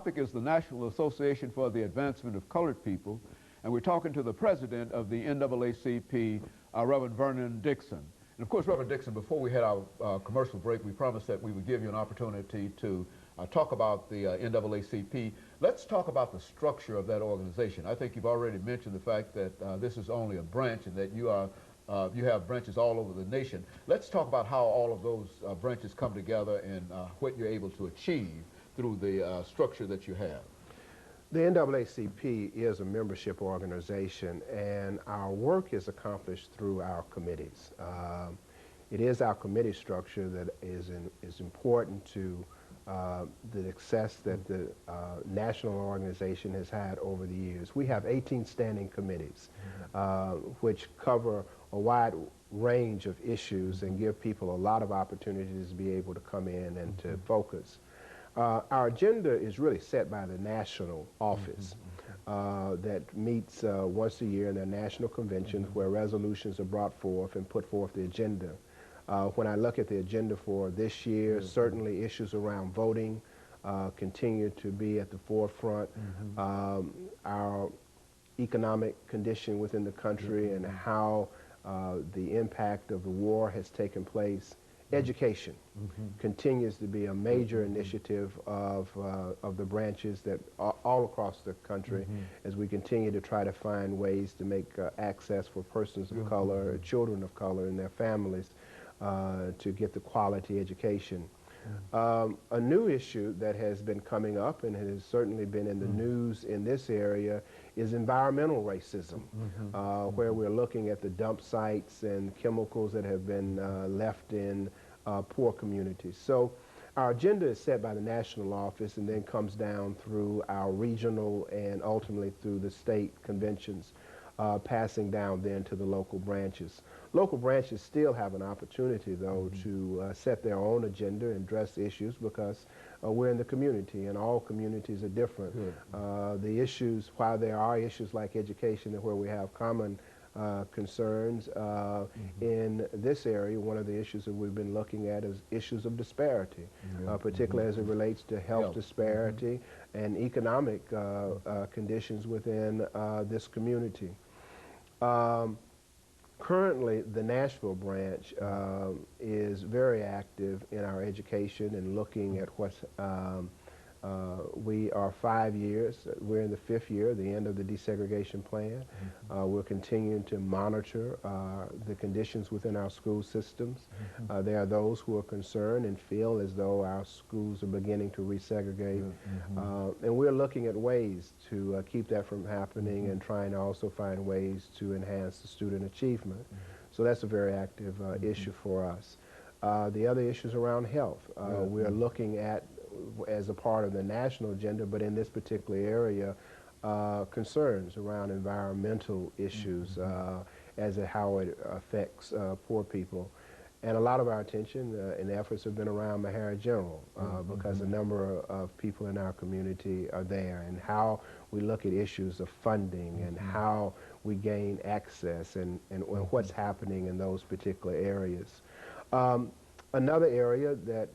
topic is the National Association for the Advancement of Colored People, and we're talking to the president of the NAACP, Reverend Vernon Dixon. And of course, Reverend Dixon, before we had our commercial break, we promised that we would give you an opportunity to talk about the NAACP. Let's talk about the structure of that organization. I think you've already mentioned the fact that this is only a branch and that you have branches all over the nation. Let's talk about how all of those branches come together and what you're able to achieve through the structure that you have. The NAACP is a membership organization, and our work is accomplished through our committees. It is our committee structure that is important to the success that the national organization has had over the years. We have 18 standing committees, which cover a wide range of issues and give people a lot of opportunities to be able to come in and to focus. Our agenda is really set by the national office that meets once a year in their national conventions where resolutions are brought forth and put forth the agenda. When I look at the agenda for this year, certainly issues around voting continue to be at the forefront. Our economic condition within the country and how the impact of the war has taken place. Education continues to be a major initiative of the branches that all across the country as we continue to try to find ways to make access for persons of color, children of color and their families to get the quality education. A new issue that has been coming up and has certainly been in the news in this area is environmental racism, where we're looking at the dump sites and chemicals that have been left in poor communities. So our agenda is set by the national office and then comes down through our regional and ultimately through the state conventions, passing down then to the local branches. Local branches still have an opportunity, though, to set their own agenda and address issues because we're in the community and all communities are different. The issues, while there are issues like education and where we have common concerns in this area, one of the issues that we've been looking at is issues of disparity, particularly as it relates to health disparity and economic conditions within this community. Currently, the Nashville branch is very active in our education and looking at what's, we are 5 years, we're in the 5th year, the end of the desegregation plan. We're continuing to monitor the conditions within our school systems. There are those who are concerned and feel as though our schools are beginning to resegregate. And we're looking at ways to keep that from happening and trying to also find ways to enhance the student achievement. So that's a very active issue for us. The other issues around health. We're looking at, as a part of the national agenda, but in this particular area, concerns around environmental issues as to how it affects poor people. And a lot of our attention and efforts have been around Mahara General because a number of people in our community are there, and how we look at issues of funding and how we gain access and what's happening in those particular areas. Another area that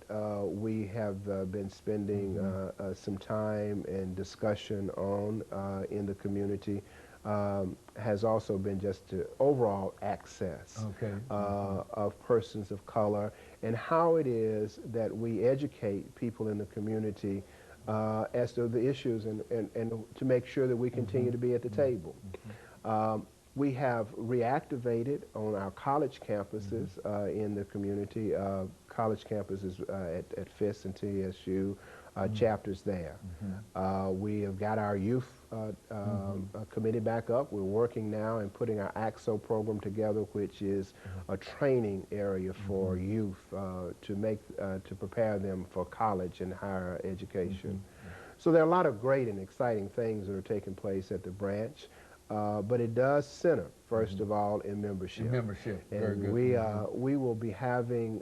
we have been spending some time and discussion on in the community has also been just to overall access of persons of color and how it is that we educate people in the community as to the issues and to make sure that we continue to be at the table. We have reactivated on our college campuses in the community, college campuses at FIS and TSU, chapters there. We have got our youth committee back up. We're working now and putting our AXO program together, which is a training area for youth to prepare them for college and higher education. So there are a lot of great and exciting things that are taking place at the branch. But it does center, first of all, in membership. And very good. We will be having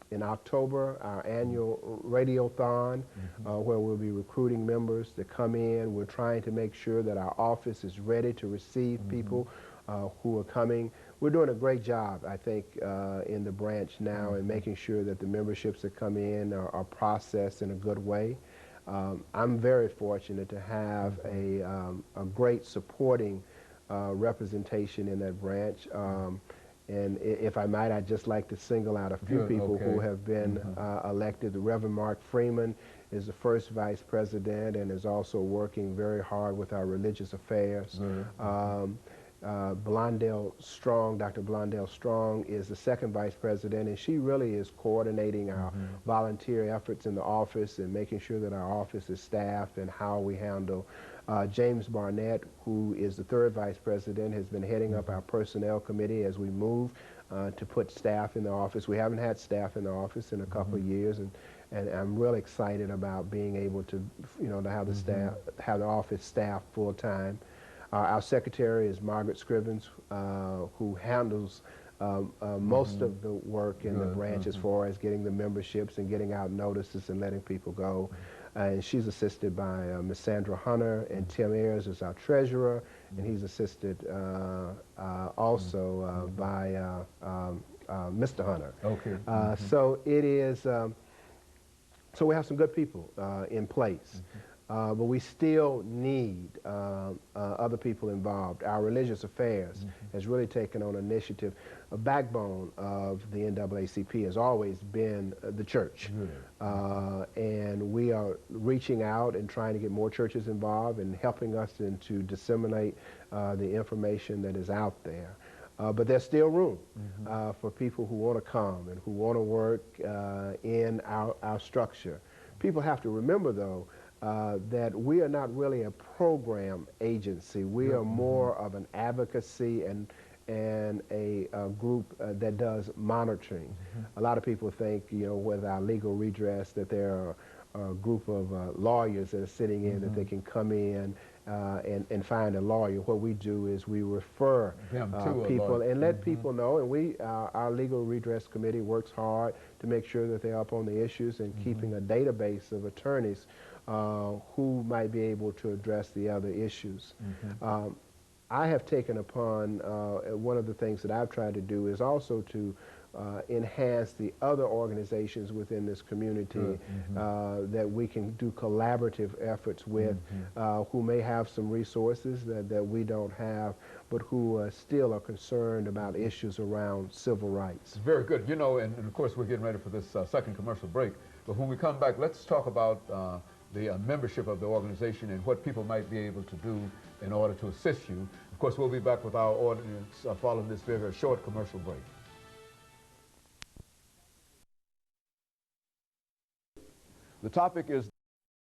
in October our annual radiothon where we'll be recruiting members to come in. We're trying to make sure that our office is ready to receive people who are coming. We're doing a great job, I think, in the branch now in making sure that the memberships that come in are processed in a good way. I'm very fortunate to have a great supporting representation in that branch. And if I might, I'd just like to single out a few people who have been elected. The Reverend Mark Freeman is the first vice president and is also working very hard with our religious affairs. Blondell Strong, Dr. Blondell Strong is the second vice president, and she really is coordinating our volunteer efforts in the office and making sure that our office is staffed and how we handle. James Barnett, who is the third vice president, has been heading up our personnel committee as we move to put staff in the office. We haven't had staff in the office in a couple of years, and I'm really excited about being able to, to have the staff, have the office staffed full time. Our secretary is Margaret Scrivens, who handles most of the work in the branch as far as getting the memberships and getting out notices and letting people go. And she's assisted by Ms. Sandra Hunter, and Tim Ayers is our treasurer, and he's assisted also by Mr. Hunter. So it is, so we have some good people in place. But we still need other people involved. Our religious affairs has really taken on initiative. A backbone of the NAACP has always been the church. And we are reaching out and trying to get more churches involved and helping us to disseminate the information that is out there. But there's still room for people who want to come and who want to work in our structure. People have to remember, though, that we are not really a program agency. We are more of an advocacy and a group that does monitoring. A lot of people think, with our legal redress, that there are a group of lawyers that are sitting in that they can come in and find a lawyer. What we do is we refer people and let people know, and our legal redress committee works hard to make sure that they're up on the issues and keeping a database of attorneys who might be able to address the other issues. I have taken upon, one of the things that I've tried to do is also to enhance the other organizations within this community that we can do collaborative efforts with, who may have some resources that we don't have, but who still are concerned about issues around civil rights. Very good. And of course we're getting ready for this second commercial break, but when we come back, let's talk about the membership of the organization and what people might be able to do in order to assist you. Of course, we'll be back with our audience following this very short commercial break. The topic is